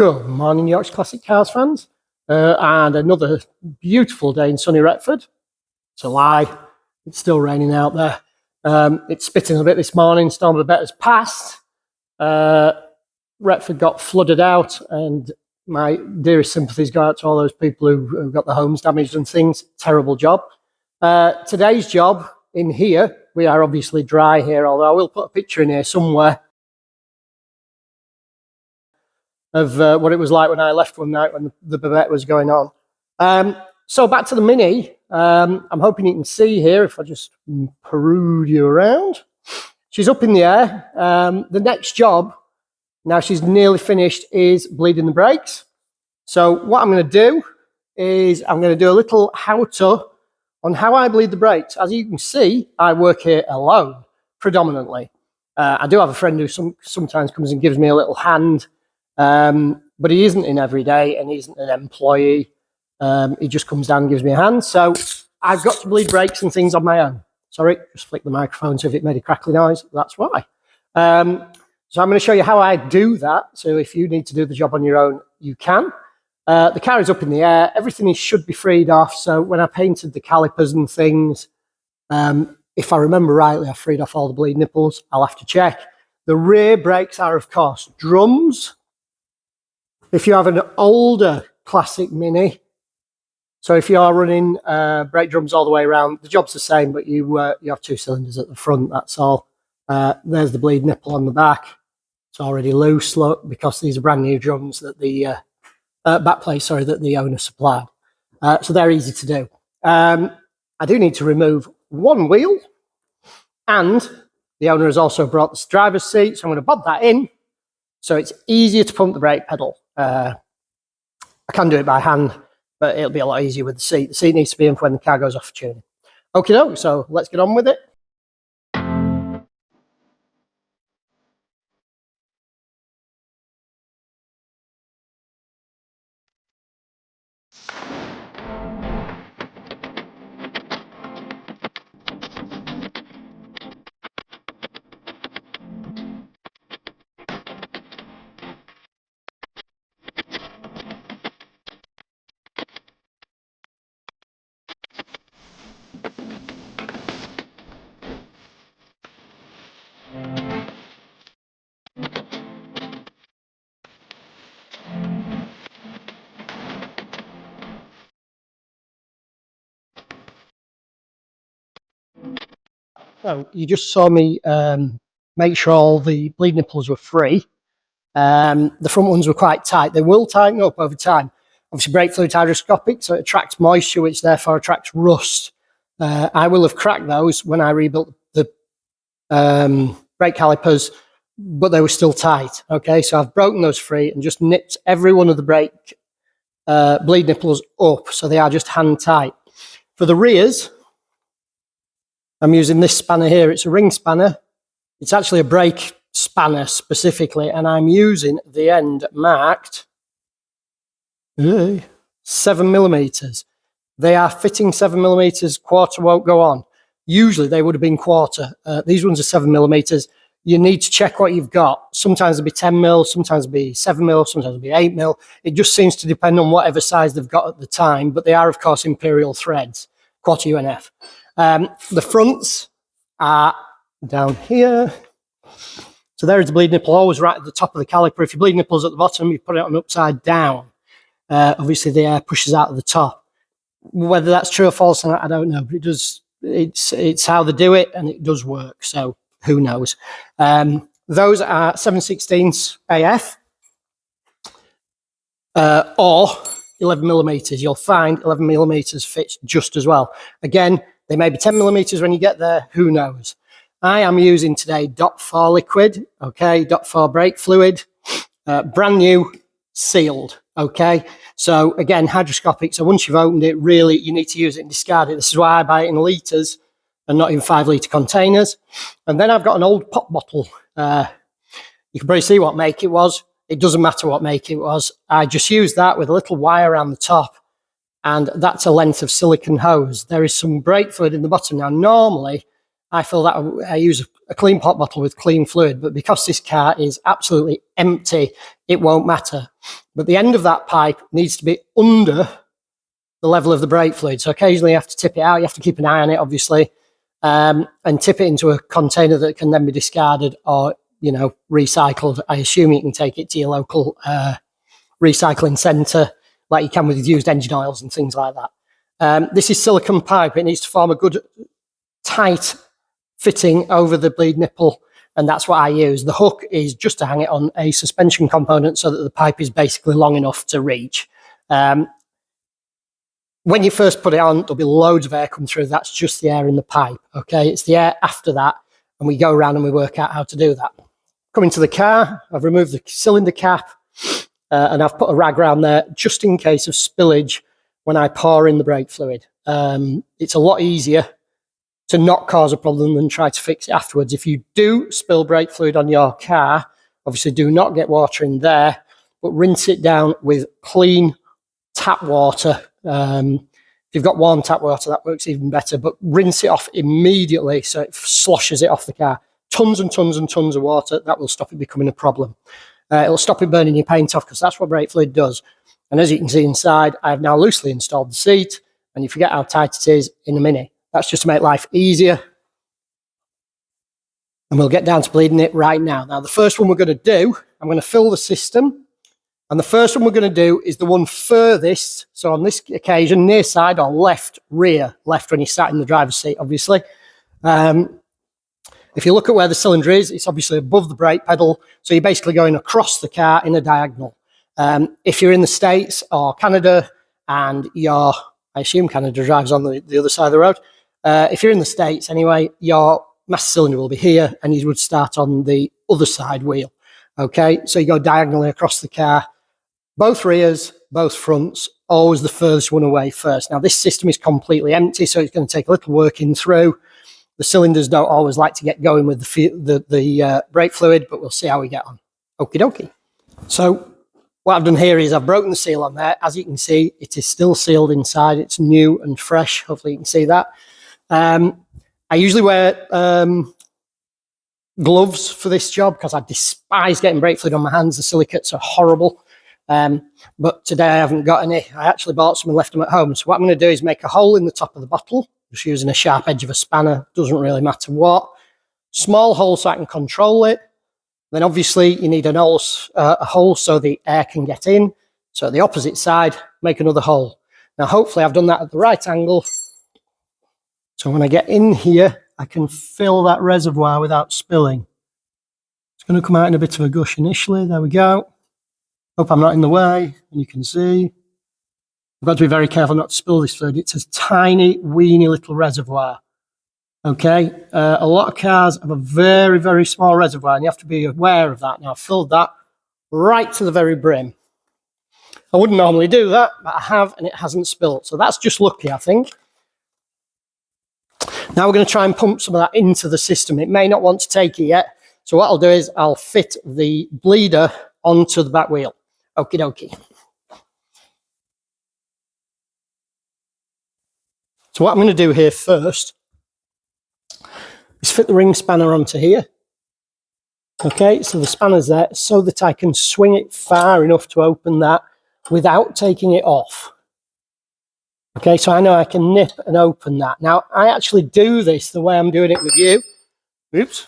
Good morning, Yorkshire Classic Cars fans, and another beautiful day in sunny Retford. It's a lie, it's still raining out there. It's spitting a bit this morning, storm of a bit has passed. Retford got flooded out, and my dearest sympathies go out to all those people who got their homes damaged and things. Terrible job. Today's job in here, we are obviously dry here, although I will put a picture in here somewhere of what it was like when I left one night when the bivette was going on. So back to the Mini. I'm hoping you can see here if I just peruse you around. She's up in the air. The next job, now she's nearly finished, is bleeding the brakes. So what I'm going to do is I'm going to do a little how-to on how I bleed the brakes. As you can see, I work here alone, predominantly. I do have a friend who sometimes comes and gives me a little hand, but he isn't in every day and he isn't an employee. He just comes down and gives me a hand. So I've got to bleed brakes and things on my own. Sorry, just flick the microphone so if it made a crackly noise, that's why. So I'm going to show you how I do that. So if you need to do the job on your own, you can. The car is up in the air. Everything should be freed off. So when I painted the calipers and things, if I remember rightly, I freed off all the bleed nipples. I'll have to check. The rear brakes are, of course, drums. If you have an older classic Mini, so if you are running brake drums all the way around, the job's the same, but you have two cylinders at the front, that's all. There's the bleed nipple on the back. It's already loose, look, because these are brand new drums that the back plate, sorry, that the owner supplied. So they're easy to do. I do need to remove one wheel, and the owner has also brought the driver's seat, so I'm going to bob that in, so it's easier to pump the brake pedal. I can do it by hand, but it'll be a lot easier with the seat. The seat needs to be in for when the car goes off for tuning. Okie doke, so let's get on with it. So you just saw me make sure all the bleed nipples were free. The front ones were quite tight. They will tighten up over time. Obviously, brake fluid hydroscopic, so it attracts moisture, which therefore attracts rust. I will have cracked those when I rebuilt the brake calipers, but they were still tight. Okay, so I've broken those free and just nipped every one of the brake bleed nipples up, so they are just hand tight. For the rears, I'm using this spanner here. It's a ring spanner. It's actually a brake spanner specifically, and I'm using the end marked 7mm. They are fitting 7mm. Quarter won't go on. Usually they would have been quarter. These ones are 7mm. You need to check what you've got. Sometimes it'll be 10mm, sometimes it'll be 7mm, sometimes it'll be 8mm. It just seems to depend on whatever size they've got at the time, but they are, of course, imperial threads, quarter UNF. The fronts are down here. So there is the bleed nipple, always right at the top of the caliper. If your bleed nipple's at the bottom, you put it on upside down. Obviously, the air pushes out of the top. Whether that's true or false, I don't know. But it does. It's how they do it, and it does work. So who knows? Those are 7/16 AF or 11mm. You'll find 11mm fits just as well. Again, they may be 10mm when you get there. Who knows? I am using today DOT4 liquid, okay, DOT4 brake fluid, brand new, sealed, okay. So again, hydroscopic. So once you've opened it, really, you need to use it and discard it. This is why I buy it in litres and not in 5-litre containers. And then I've got an old pop bottle. You can probably see what make it was. It doesn't matter what make it was. I just used that with a little wire around the top, and that's a length of silicone hose. There is some brake fluid in the bottom. Now, normally, I fill that. I use a clean pop bottle with clean fluid, but because this car is absolutely empty, it won't matter. But the end of that pipe needs to be under the level of the brake fluid. So occasionally you have to tip it out. You have to keep an eye on it, obviously, and tip it into a container that can then be discarded or, recycled. I assume you can take it to your local recycling centre like you can with used engine oils and things like that. This is silicone pipe. It needs to form a good tight fitting over the bleed nipple, and that's what I use. The hook is just to hang it on a suspension component so that the pipe is basically long enough to reach. When you first put it on, there'll be loads of air come through. That's just the air in the pipe, okay? It's the air after that, and we go around and we work out how to do that. Coming to the car, I've removed the cylinder cap, and I've put a rag around there just in case of spillage when I pour in the brake fluid. It's a lot easier to not cause a problem than try to fix it afterwards. If you do spill brake fluid on your car, obviously do not get water in there, but rinse it down with clean tap water. If you've got warm tap water, that works even better, but rinse it off immediately so it sloshes it off the car. Tons and tons and tons of water, that will stop it becoming a problem. It'll stop it burning your paint off because that's what brake fluid does. And as you can see inside, I've now loosely installed the seat, and you forget how tight it is in a minute. That's just to make life easier. And we'll get down to bleeding it right now. Now, the first one we're going to do, I'm going to fill the system. And the first one we're going to do is the one furthest. So on this occasion, near side or left rear. Left when you sat in the driver's seat, obviously. If you look at where the cylinder is, it's obviously above the brake pedal. So you're basically going across the car in a diagonal. If you're in the States or Canada and I assume Canada drives on the other side of the road. If you're in the States anyway, your master cylinder will be here and you would start on the other side wheel. Okay, so you go diagonally across the car, both rears, both fronts, always the furthest one away first. Now this system is completely empty, so it's going to take a little working through. The cylinders don't always like to get going with the brake fluid, but we'll see how we get on. Okie dokie. So what I've done here is I've broken the seal on there. As you can see, it is still sealed inside. It's new and fresh. Hopefully you can see that. I usually wear gloves for this job because I despise getting brake fluid on my hands. The silicates are horrible. But today I haven't got any. I actually bought some and left them at home. So what I'm going to do is make a hole in the top of the bottle, just using a sharp edge of a spanner. Doesn't really matter what. Small hole so I can control it. Then obviously you need a hole so the air can get in. So at the opposite side, make another hole. Now hopefully I've done that at the right angle. So when I get in here, I can fill that reservoir without spilling. It's going to come out in a bit of a gush initially. There we go. Hope I'm not in the way. And you can see. I've got to be very careful not to spill this fluid. It's a tiny, weeny little reservoir. Okay. A lot of cars have a very, very small reservoir, and you have to be aware of that. Now I've filled that right to the very brim. I wouldn't normally do that, but I have, and it hasn't spilled. So that's just lucky, I think. Now we're going to try and pump some of that into the system. It may not want to take it yet. So what I'll do is I'll fit the bleeder onto the back wheel. Okie dokie. So what I'm going to do here first is fit the ring spanner onto here. Okay, so the spanner's there so that I can swing it far enough to open that without taking it off. Okay, so I know I can nip and open that. Now, I actually do this the way I'm doing it with you. Oops.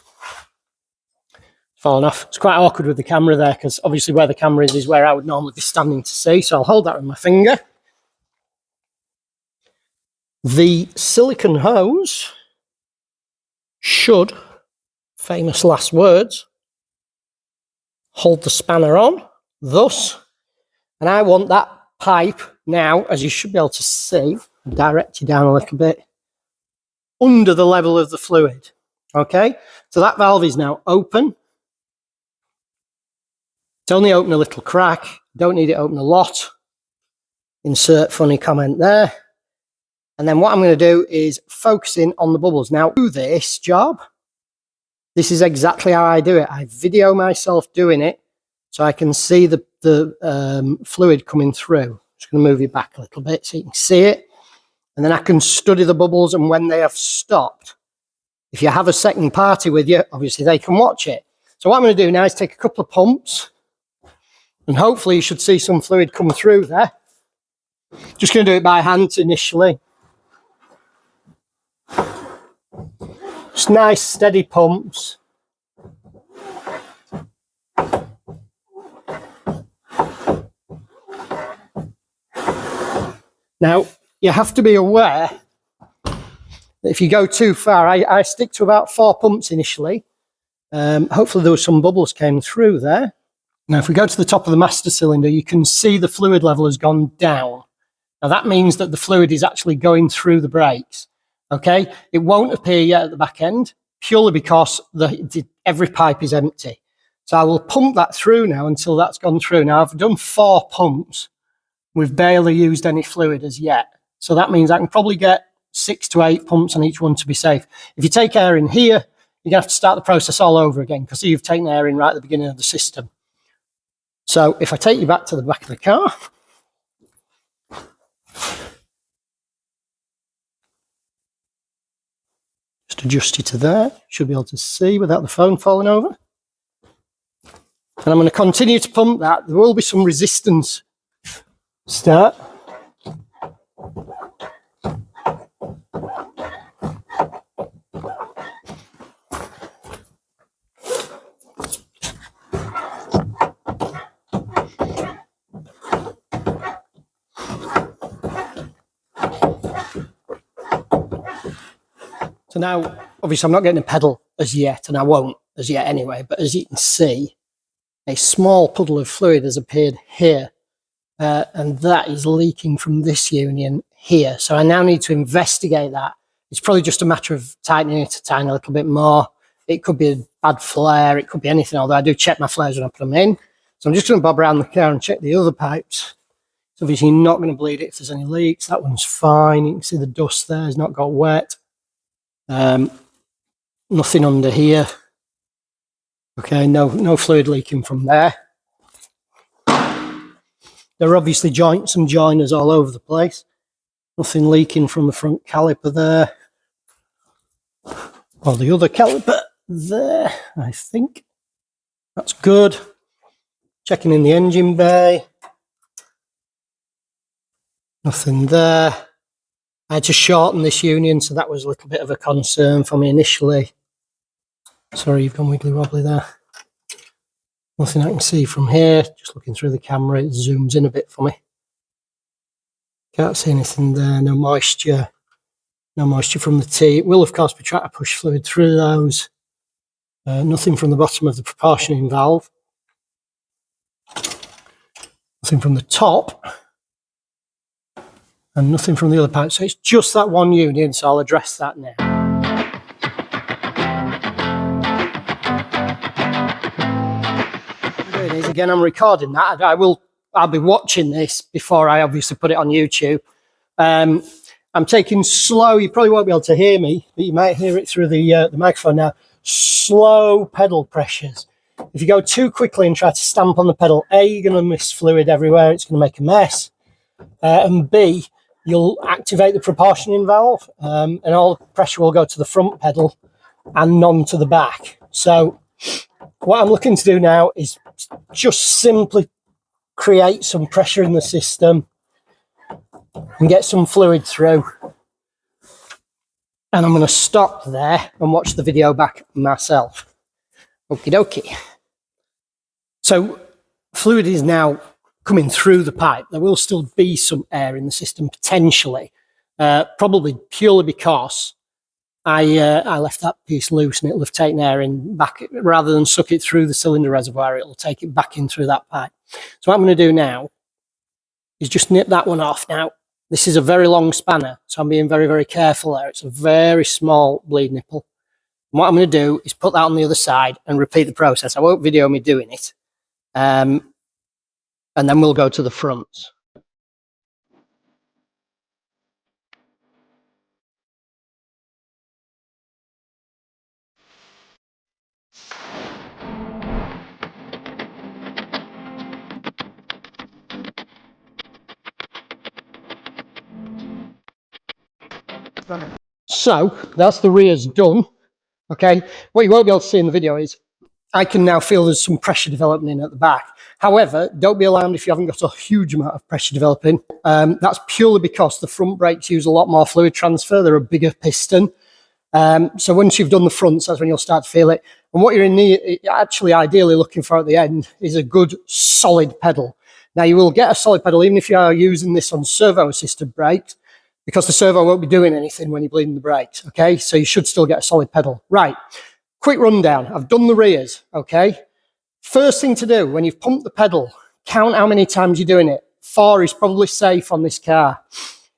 Fallen off. It's quite awkward with the camera there because obviously where the camera is where I would normally be standing to see. So I'll hold that with my finger. The silicone hose should, famous last words, hold the spanner on, thus, and I want that pipe now, as you should be able to see, direct you down a little bit, under the level of the fluid. Okay, so that valve is now open. It's only open a little crack, don't need it open a lot. Insert funny comment there. And then what I'm going to do is focus in on the bubbles. Now, do this job. This is exactly how I do it. I video myself doing it so I can see the fluid coming through. Just going to move you back a little bit so you can see it. And then I can study the bubbles, and when they have stopped, if you have a second party with you, obviously they can watch it. So what I'm going to do now is take a couple of pumps, and hopefully you should see some fluid come through there. Just going to do it by hand initially. Just nice steady pumps. Now, you have to be aware that if you go too far, I stick to about 4 pumps initially. Hopefully there was some bubbles came through there. Now, if we go to the top of the master cylinder, you can see the fluid level has gone down. Now, that means that the fluid is actually going through the brakes. Okay, it won't appear yet at the back end, purely because every pipe is empty. So I will pump that through now until that's gone through. Now, I've done 4 pumps. We've barely used any fluid as yet. So that means I can probably get 6 to 8 pumps on each one to be safe. If you take air in here, you're going to have to start the process all over again, because you've taken air in right at the beginning of the system. So if I take you back to the back of the car, just adjust you to there. Should be able to see without the phone falling over. And I'm going to continue to pump that. There will be some resistance. Start. So now, obviously I'm not getting a pedal as yet, and I won't as yet anyway, but as you can see, a small puddle of fluid has appeared here, and that is leaking from this union here. So I now need to investigate that. It's probably just a matter of tightening it a tiny little bit more. It could be a bad flare, it could be anything, although I do check my flares when I put them in. So I'm just going to bob around the car and check the other pipes. It's obviously not going to bleed it if there's any leaks. That one's fine. You can see the dust there has not got wet. Nothing under here. Okay, no fluid leaking from there. There are obviously joints and joiners all over the place. Nothing leaking from the front caliper there. Or the other caliper there, I think. That's good. Checking in the engine bay. Nothing there. I had to shorten this union, so that was a little bit of a concern for me initially. Sorry, you've gone wiggly wobbly there. Nothing I can see from here. Just looking through the camera, it zooms in a bit for me. Can't see anything there. No moisture. No moisture from the T. It will, of course, be trying to push fluid through those. Nothing from the bottom of the proportioning valve. Nothing from the top. And nothing from the other pipe. So it's just that one union, so I'll address that now. Again, I'm recording that. I'll be watching this before I obviously put it on YouTube. I'm taking slow. You probably won't be able to hear me, but you might hear it through the microphone now. Slow pedal pressures. If you go too quickly and try to stamp on the pedal, A, you're going to miss fluid everywhere. It's going to make a mess. And B, you'll activate the proportioning valve, and all the pressure will go to the front pedal and none to the back. So what I'm looking to do now is just simply create some pressure in the system and get some fluid through. And I'm going to stop there and watch the video back myself. Okie dokie. So fluid is now coming through the pipe. There will still be some air in the system potentially, probably purely because I left that piece loose and it'll have taken air in back, rather than suck it through the cylinder reservoir, it'll take it back in through that pipe. So what I'm going to do now is just nip that one off. Now, this is a very long spanner, so I'm being very, very careful there. It's a very small bleed nipple. And what I'm going to do is put that on the other side and repeat the process. I won't video me doing it. And then we'll go to the fronts. So that's the rears done. Okay, what you won't be able to see in the video is I can now feel there's some pressure developing at the back. However, don't be alarmed if you haven't got a huge amount of pressure developing. That's purely because the front brakes use a lot more fluid transfer. They're a bigger piston. So once you've done the fronts, that's when you'll start to feel it. And what you're actually ideally looking for at the end is a good solid pedal. Now you will get a solid pedal even if you are using this on servo assisted brakes, because the servo won't be doing anything when you're bleeding the brakes. Okay, so you should still get a solid pedal. Right, quick rundown. I've done the rears. Okay, first thing to do when you've pumped the pedal, count how many times you're doing it. 4 is probably safe on this car.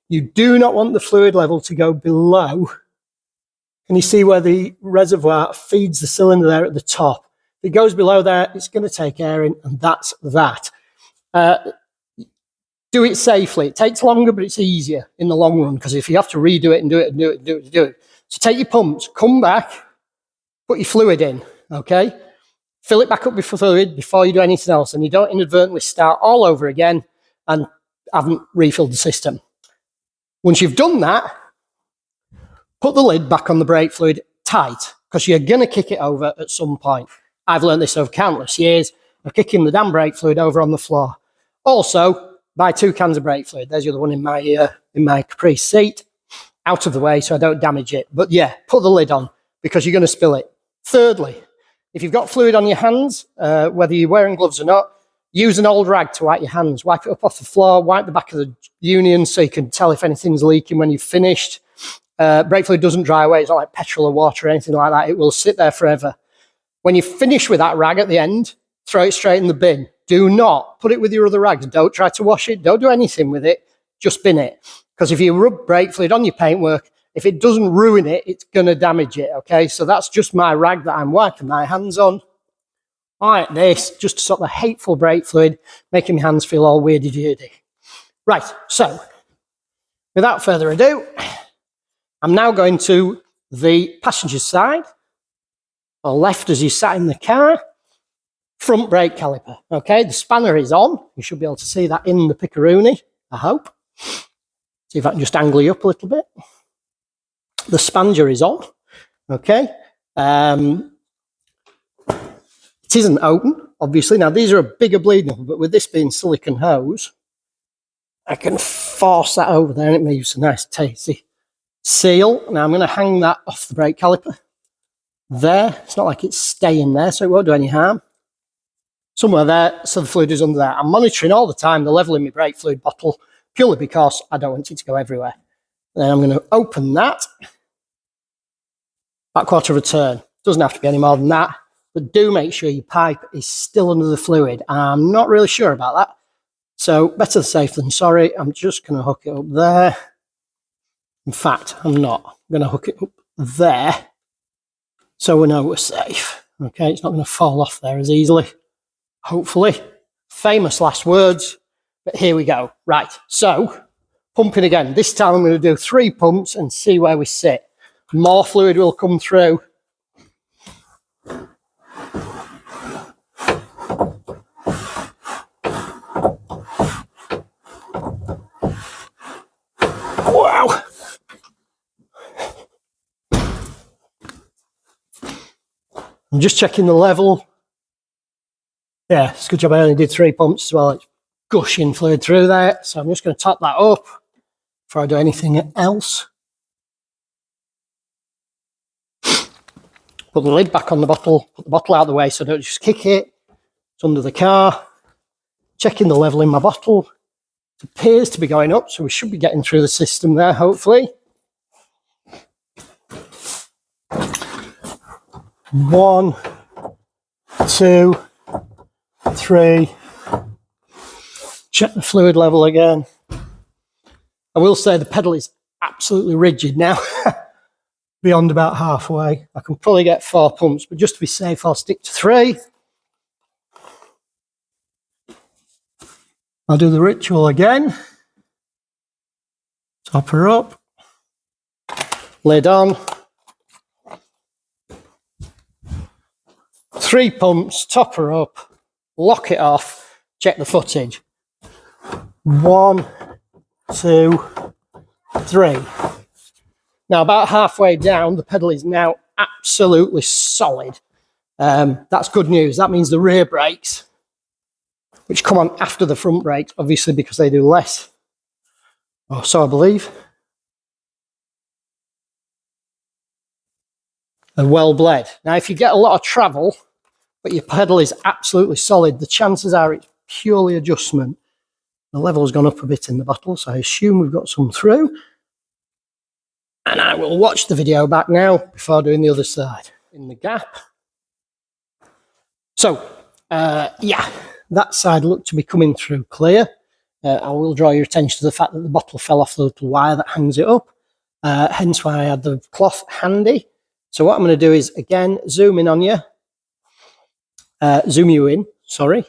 You do not want the fluid level to go below. And you see where the reservoir feeds the cylinder there at the top. If it goes below there, it's going to take air in, and that's that. Do it safely. It takes longer, but it's easier in the long run, because if you have to redo it and do it. So take your pumps, come back, put your fluid in, okay? Fill it back up with fluid before you do anything else, and you don't inadvertently start all over again and haven't refilled the system. Once you've done that, put the lid back on the brake fluid tight, because you're going to kick it over at some point. I've learned this over countless years of kicking the damn brake fluid over on the floor. Also, buy 2 cans of brake fluid. There's the other one in my Caprice seat, out of the way so I don't damage it. But yeah, put the lid on, because you're going to spill it. Thirdly, if you've got fluid on your hands, whether you're wearing gloves or not, use an old rag to wipe your hands. Wipe it up off the floor, wipe the back of the union so you can tell if anything's leaking when you've finished. Brake fluid doesn't dry away. It's not like petrol or water or anything like that. It will sit there forever. When you finish with that rag at the end, throw it straight in the bin. Do not put it with your other rags. Don't try to wash it. Don't do anything with it. Just bin it. Because if you rub brake fluid on your paintwork, if it doesn't ruin it, it's going to damage it. Okay, so that's just my rag that I'm wiping my hands on. Like this, just to stop the hateful brake fluid making my hands feel all weirdy-deardy. Right, so without further ado, I'm now going to the passenger side, or left as you sat in the car, front brake caliper. Okay, the spanner is on. You should be able to see that in the Piccaroonie, I hope. See if I can just angle you up a little bit. The spanger is on. Okay. It isn't open, obviously. Now, these are a bigger bleed knuckle, but with this being silicone hose, I can force that over there and it makes a nice tasty seal. Now I'm going to hang that off the brake caliper there. It's not like it's staying there, so it won't do any harm. Somewhere there, so the fluid is under there. I'm monitoring all the time the level in my brake fluid bottle, purely because I don't want it to go everywhere. Then I'm going to open that. About 1/4 of a turn. Doesn't have to be any more than that, but do make sure your pipe is still under the fluid. I'm not really sure about that, so better safe than sorry. I'm just going to hook it up there. In fact, I'm not. I'm going to hook it up there so we know we're safe. Okay, it's not going to fall off there as easily, hopefully. Famous last words, but here we go. Right, so pumping again. This time I'm going to do 3 pumps and see where we sit. More fluid will come through. Wow. I'm just checking the level. Yeah, it's a good job I only did 3 pumps as well. It's gushing fluid through there. So I'm just going to top that up before I do anything else. Put the lid back on the bottle, put the bottle out of the way so I don't just kick it. It's under the car. Checking the level in my bottle. It appears to be going up, so we should be getting through the system there, hopefully. 1, 2, 3. Check the fluid level again. I will say the pedal is absolutely rigid now. Beyond about halfway. I can probably get 4 pumps, but just to be safe, I'll stick to 3. I'll do the ritual again. Top her up. Lid on. 3 pumps, top her up, lock it off, check the footage. 1, 2, 3. Now, about halfway down, the pedal is now absolutely solid. That's good news. That means the rear brakes, which come on after the front brakes, obviously because they do less, or so I believe, are well bled. Now, if you get a lot of travel, but your pedal is absolutely solid, the chances are it's purely adjustment. The level has gone up a bit in the bottle, so I assume we've got some through. And I will watch the video back now before doing the other side. In the gap. So, yeah, that side looked to be coming through clear. I will draw your attention to the fact that the bottle fell off the little wire that hangs it up. Hence why I had the cloth handy. So what I'm going to do is, again, zoom in on you. Zoom you in, sorry.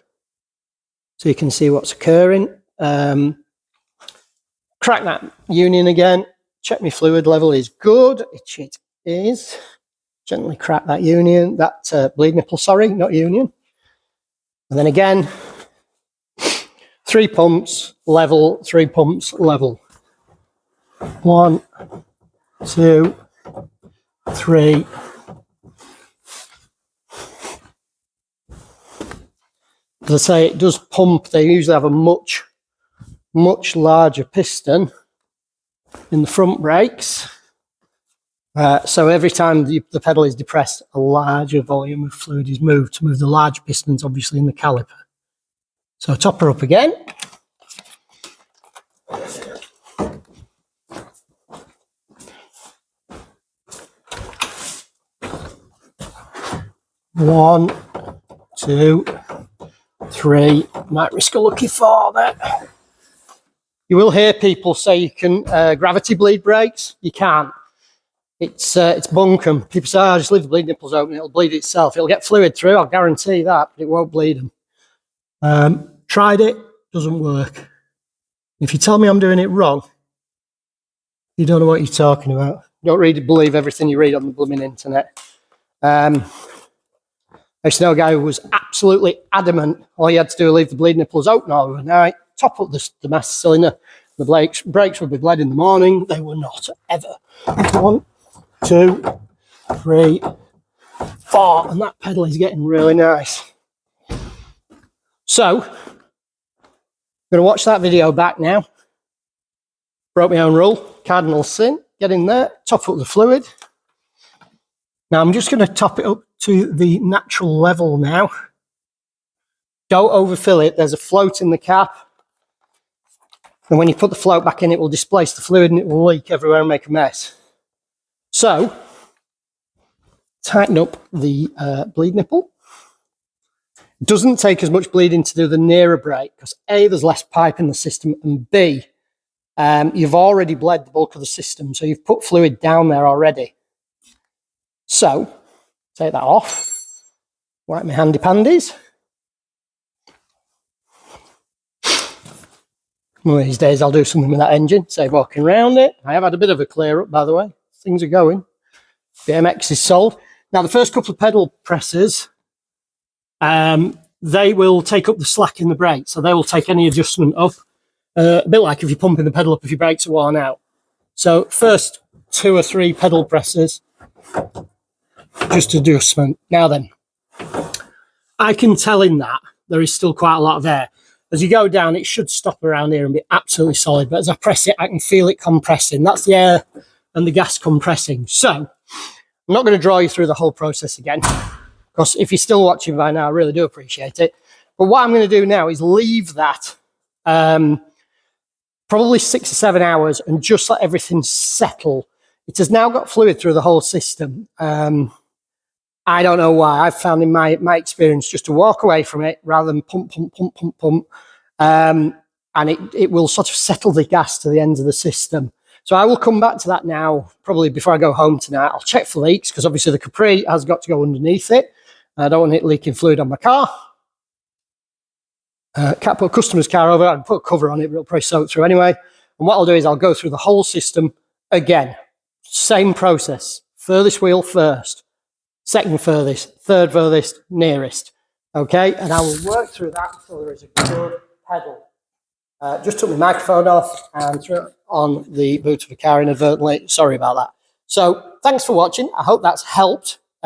So you can see what's occurring. Crack that union again. Check my fluid level is good, which it is. Gently crack that union, that bleed nipple, sorry, not union. And then again, 3 pumps, level, 3 pumps, level. 1, 2, 3. As I say, it does pump. They usually have a much larger piston in the front brakes. So every time the pedal is depressed, a larger volume of fluid is moved to move the large pistons, obviously, in the caliper. So top her up again. One, 2, 3. Might risk a lucky 4 there. You will hear people say you can gravity bleed brakes. You can't. It's bunkum. People say, oh, just leave the bleed nipples open, it'll bleed itself. It'll get fluid through, I'll guarantee that, but it won't bleed them. Tried it, doesn't work. If you tell me I'm doing it wrong, you don't know what you're talking about. You don't really believe everything you read on the blooming internet. I used to know a guy who was absolutely adamant all he had to do was leave the bleed nipples open all overnight, top up the master cylinder, the brakes would be bled in the morning. They were not, ever. 1, 2, 3, 4, and that pedal is getting really nice. So, I'm going to watch that video back now. Broke my own rule, cardinal sin. Get in there, top up the fluid. Now I'm just going to top it up to the natural level now. Don't overfill it. There's a float in the cap. And when you put the float back in, it will displace the fluid and it will leak everywhere and make a mess. So, tighten up the bleed nipple. It doesn't take as much bleeding to do the nearer brake because A, there's less pipe in the system, and B, you've already bled the bulk of the system, so you've put fluid down there already. So, take that off. Wipe my handy pandies. One of these days I'll do something with that engine, save walking around it. I have had a bit of a clear up, by the way. Things are going. BMX is sold. Now, the first couple of pedal presses, they will take up the slack in the brake, so they will take any adjustment up. A bit like if you're pumping the pedal up if your brakes are worn out. So, first 2 or 3 pedal presses, just adjustment. Now then, I can tell in that there is still quite a lot of air. As you go down, it should stop around here and be absolutely solid. But as I press it, I can feel it compressing. That's the air and the gas compressing. So I'm not going to draw you through the whole process again, because if you're still watching by now, I really do appreciate it. But what I'm going to do now is leave that probably 6 or 7 hours and just let everything settle. It has now got fluid through the whole system. I don't know why. I've found in my experience just to walk away from it rather than pump, pump, pump, pump, pump. And it will sort of settle the gas to the ends of the system. So I will come back to that now, probably before I go home tonight. I'll check for leaks, because obviously the Capri has got to go underneath it. I don't want it leaking fluid on my car. Can't put a customer's car over. I can put a cover on it, but it'll probably soak through anyway. And what I'll do is I'll go through the whole system again. Same process. Furthest wheel first. Second furthest, third furthest, nearest. Okay, and I will work through that until there is a good pedal. Just took my microphone off and threw it on the boot of the car inadvertently. Sorry about that. So thanks for watching. I hope that's helped.